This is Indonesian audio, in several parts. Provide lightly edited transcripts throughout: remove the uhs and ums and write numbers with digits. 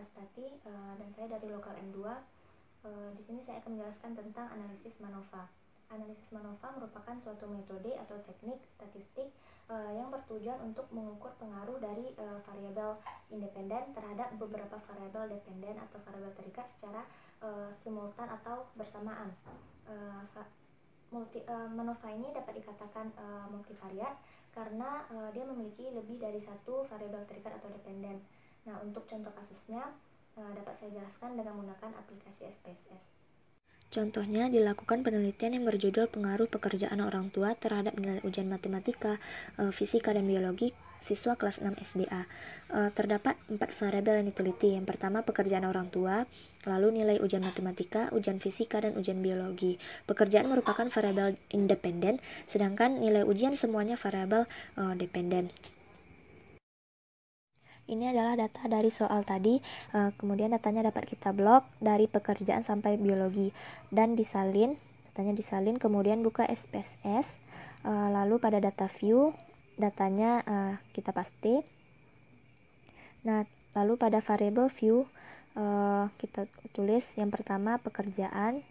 Rastati dan saya dari Lokal M2. Di sini saya akan menjelaskan tentang analisis MANOVA. Analisis MANOVA merupakan suatu metode atau teknik statistik yang bertujuan untuk mengukur pengaruh dari variabel independen terhadap beberapa variabel dependen atau variabel terikat secara simultan atau bersamaan. MANOVA ini dapat dikatakan multivariat karena dia memiliki lebih dari satu variabel terikat atau dependen. Nah, untuk contoh kasusnya dapat saya jelaskan dengan menggunakan aplikasi SPSS. Contohnya, dilakukan penelitian yang berjudul pengaruh pekerjaan orang tua terhadap nilai ujian matematika, fisika, dan biologi siswa kelas 6 SDA. Terdapat 4 variabel yang diteliti. Yang pertama, pekerjaan orang tua, lalu nilai ujian matematika, ujian fisika, dan ujian biologi. Pekerjaan merupakan variabel independen, sedangkan nilai ujian semuanya variabel dependen. Ini adalah data dari soal tadi, kemudian datanya dapat kita blok dari pekerjaan sampai biologi dan datanya disalin, kemudian buka SPSS, lalu pada data view datanya kita paste. Nah, lalu pada variable view kita tulis yang pertama pekerjaan,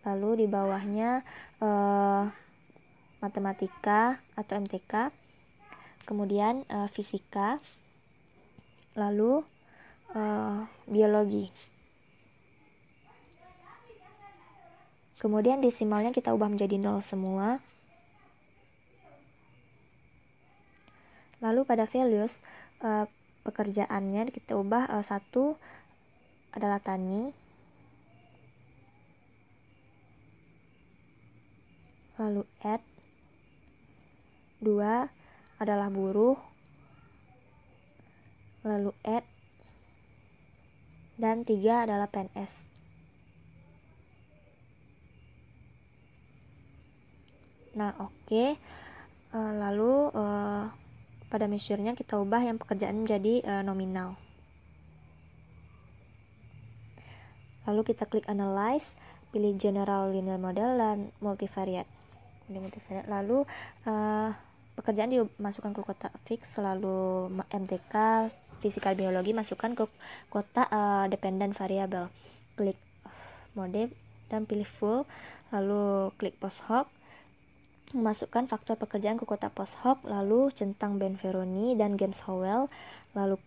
lalu di bawahnya matematika atau MTK, kemudian fisika, lalu biologi. Kemudian desimalnya kita ubah menjadi 0 semua. Lalu pada values pekerjaannya kita ubah 1 adalah tani, lalu add 2 adalah buruh, lalu add, dan 3 adalah PNS. Nah, oke. Lalu pada measure-nya kita ubah yang pekerjaan menjadi nominal. Lalu kita klik analyze, pilih general linear model dan multivariate. Lalu pekerjaan dimasukkan ke kotak fix, lalu MTK, fisika, biologi masukkan ke kotak dependent variable. Klik mode dan pilih full, lalu klik post hoc, memasukkan faktor pekerjaan ke kotak post hoc, lalu centang Benferoni dan James Howell, lalu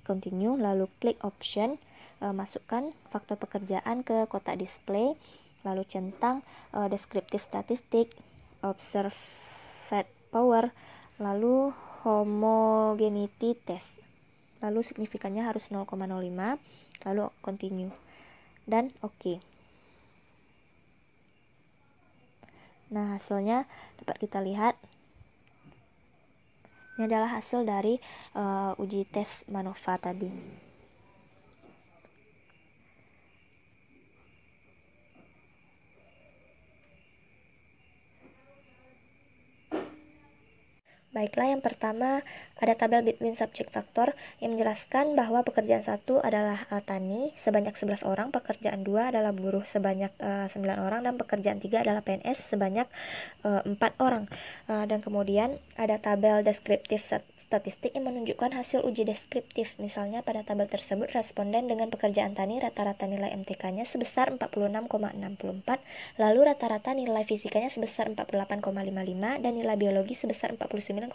continue, lalu klik option, masukkan faktor pekerjaan ke kotak display, lalu centang descriptive statistik, observed power, lalu homogeneity test, lalu signifikannya harus 0,05, lalu continue dan oke. Nah, hasilnya dapat kita lihat. Ini adalah hasil dari uji tes MANOVA tadi. Baiklah, yang pertama ada tabel between subject factor yang menjelaskan bahwa pekerjaan 1 adalah tani sebanyak 11 orang, pekerjaan 2 adalah buruh sebanyak 9 orang, dan pekerjaan 3 adalah PNS sebanyak 4 orang. Dan kemudian ada tabel deskriptif statistik yang menunjukkan hasil uji deskriptif. Misalnya pada tabel tersebut responden dengan pekerjaan tani rata-rata nilai MTK-nya sebesar 46,64, lalu rata-rata nilai fisikanya sebesar 48,55 dan nilai biologi sebesar 49,64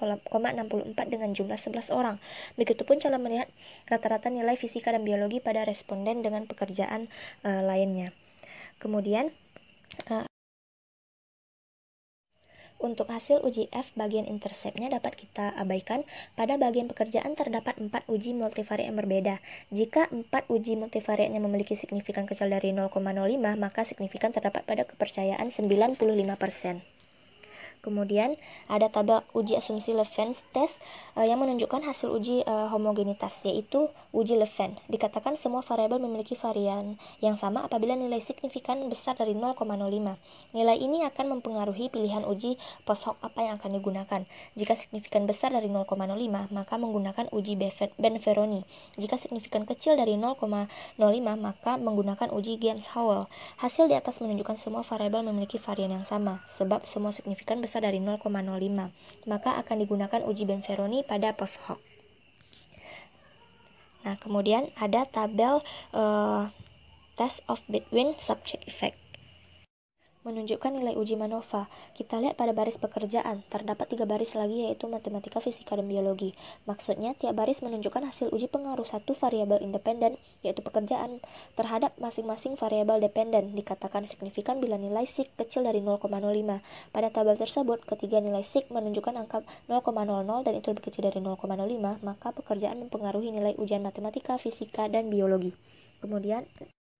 dengan jumlah 11 orang. Begitupun cara melihat rata-rata nilai fisika dan biologi pada responden dengan pekerjaan lainnya. Kemudian untuk hasil uji F bagian intercept-nya dapat kita abaikan. Pada bagian pekerjaan terdapat 4 uji multivariat yang berbeda. Jika 4 uji multivariatnya memiliki signifikan kecil dari 0,05, maka signifikan terdapat pada kepercayaan 95%. Kemudian ada tabel uji asumsi Levens test yang menunjukkan hasil uji homogenitas, yaitu uji Leven. Dikatakan semua variabel memiliki varian yang sama apabila nilai signifikan besar dari 0,05. Nilai ini akan mempengaruhi pilihan uji post hoc apa yang akan digunakan. Jika signifikan besar dari 0,05, maka menggunakan uji Benferoni. Jika signifikan kecil dari 0,05, maka menggunakan uji James-Howell. Hasil di atas menunjukkan semua variabel memiliki varian yang sama, sebab semua signifikan besar dari 0,05, maka akan digunakan uji Benferoni pada post hoc. Nah, kemudian ada tabel test of between subject effect. Menunjukkan nilai uji MANOVA. Kita lihat pada baris pekerjaan, terdapat 3 baris lagi yaitu matematika, fisika, dan biologi. Maksudnya, tiap baris menunjukkan hasil uji pengaruh satu variabel independen, yaitu pekerjaan, terhadap masing-masing variabel dependen. Dikatakan signifikan bila nilai sig kecil dari 0,05. Pada tabel tersebut, ketika nilai sig menunjukkan angka 0,00 dan itu lebih kecil dari 0,05, maka pekerjaan mempengaruhi nilai ujian matematika, fisika, dan biologi. Kemudian,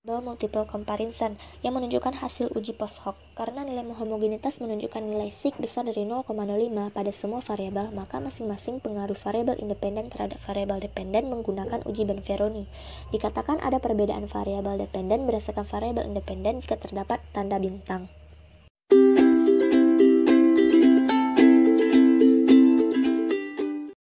multiple comparison yang menunjukkan hasil uji post hoc. Karena nilai homogenitas menunjukkan nilai sig besar dari 0,05 pada semua variabel, maka masing-masing pengaruh variabel independen terhadap variabel dependen menggunakan uji Benferoni. Dikatakan ada perbedaan variabel dependen berdasarkan variabel independen jika terdapat tanda bintang.